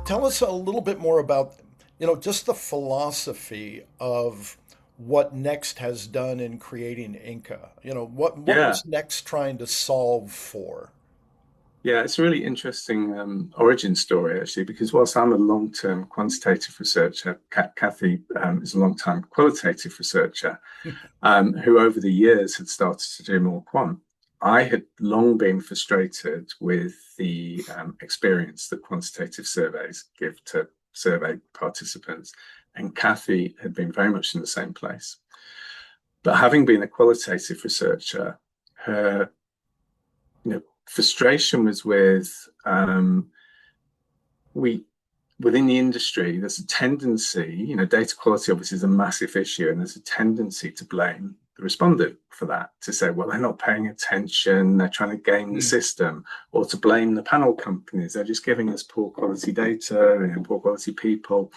Tell us a little bit more about, just the philosophy of what Next has done in creating Inca. What Yeah, was Next trying to solve for? yeah, it's a really interesting origin story actually, because whilst I'm a long-term quantitative researcher, Kathy is a long-time qualitative researcher who over the years had started to do more quant. I had long been frustrated with the experience that quantitative surveys give to survey participants, and Kathy had been very much in the same place. But having been a qualitative researcher, her frustration was with we within the industry. There's a tendency, data quality obviously is a massive issue, and there's a tendency to blame the respondent for that, to say, well, they're not paying attention, they're trying to game the Hmm. system, or to blame the panel companies, they're just giving us poor quality data and poor quality people.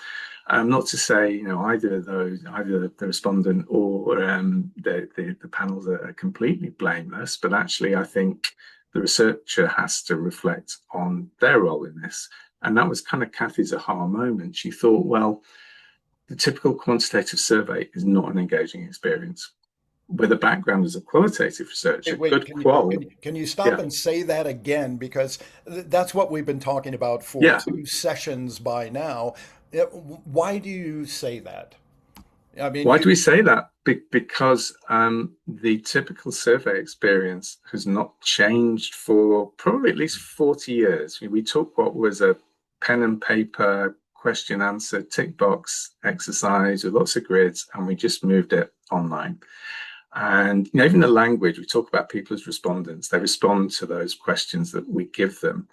Not to say, either of those, either the respondent or the panels are completely blameless, but actually, I think the researcher has to reflect on their role in this. And that was kind of Kathy's aha moment. She thought, well, the typical quantitative survey is not an engaging experience. With a background as a qualitative Wait, researcher, wait, good can you qual, can you stop yeah, and say that again? Because that's what we've been talking about for yeah. two sessions by now. Why do you say that? I mean, Why do we say that? Because the typical survey experience has not changed for probably at least 40 years. We took what was a pen and paper question answer tick box exercise with lots of grids, and we just moved it online. And even the language, we talk about people as respondents, they respond to those questions that we give them.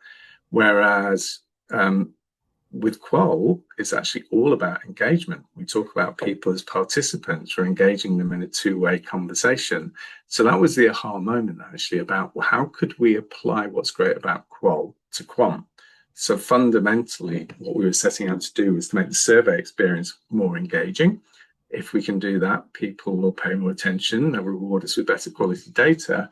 Whereas with Qual, it's actually all about engagement. We talk about people as participants. We're engaging them in a two-way conversation. So that was the aha moment, actually, about, well, how could we apply what's great about Qual to Quant? So fundamentally, what we were setting out to do was to make the survey experience more engaging. If we can do that, people will pay more attention. They'll reward us with better quality data.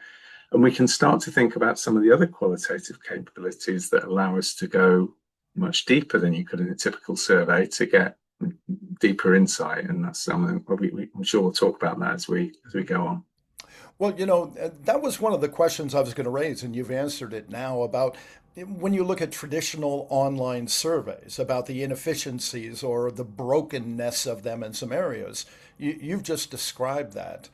And we can start to think about some of the other qualitative capabilities that allow us to go much deeper than you could in a typical survey to get deeper insight. And that's something I'm sure we'll talk about that as we go on. Well, that was one of the questions I was going to raise, and you've answered it now about when you look at traditional online surveys about the inefficiencies or the brokenness of them in some areas. You've just described that.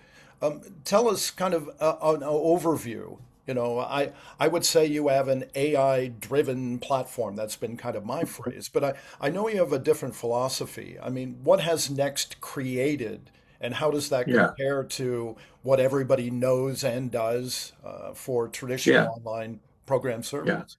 Tell us kind of an overview. I would say you have an AI-driven platform. That's been kind of my phrase, but I know you have a different philosophy. I mean, what has Next created, and how does that Yeah, compare to what everybody knows and does for traditional yeah, online program yeah. surveys?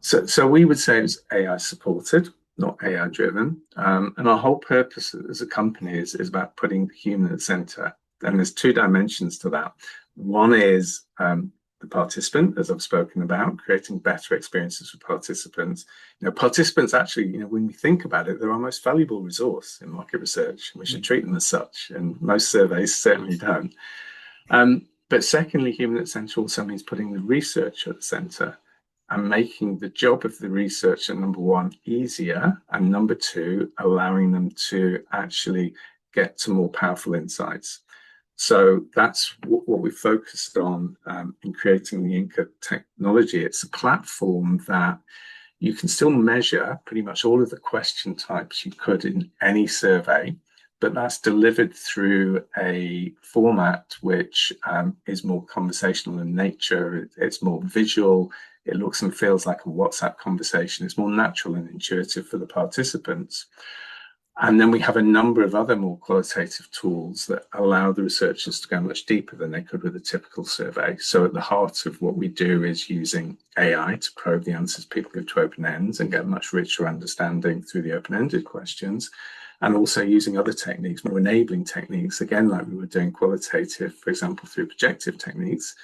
So we would say it's AI supported, not AI driven. And our whole purpose as a company is about putting the human at the center. And there's two dimensions to that. One is the participant, as I've spoken about, creating better experiences for participants. Participants actually, when we think about it, they're our most valuable resource in market research. We should treat them as such, and most surveys certainly don't. But secondly, human at the center also means putting the researcher at the center and making the job of the researcher, number one, easier, and number two, allowing them to actually get to more powerful insights. So that's what we focused on in creating the Inca technology. It's a platform that you can still measure pretty much all of the question types you could in any survey, but that's delivered through a format which is more conversational in nature. It's more visual. It looks and feels like a WhatsApp conversation. It's more natural and intuitive for the participants. And then we have a number of other more qualitative tools that allow the researchers to go much deeper than they could with a typical survey. So at the heart of what we do is using AI to probe the answers people give to open ends and get much richer understanding through the open-ended questions. And also using other techniques, more enabling techniques, again, like we were doing qualitative, for example, through projective techniques.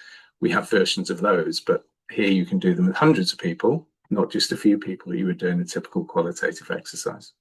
We have versions of those, but here you can do them with hundreds of people, not just a few people that you would do in a typical qualitative exercise.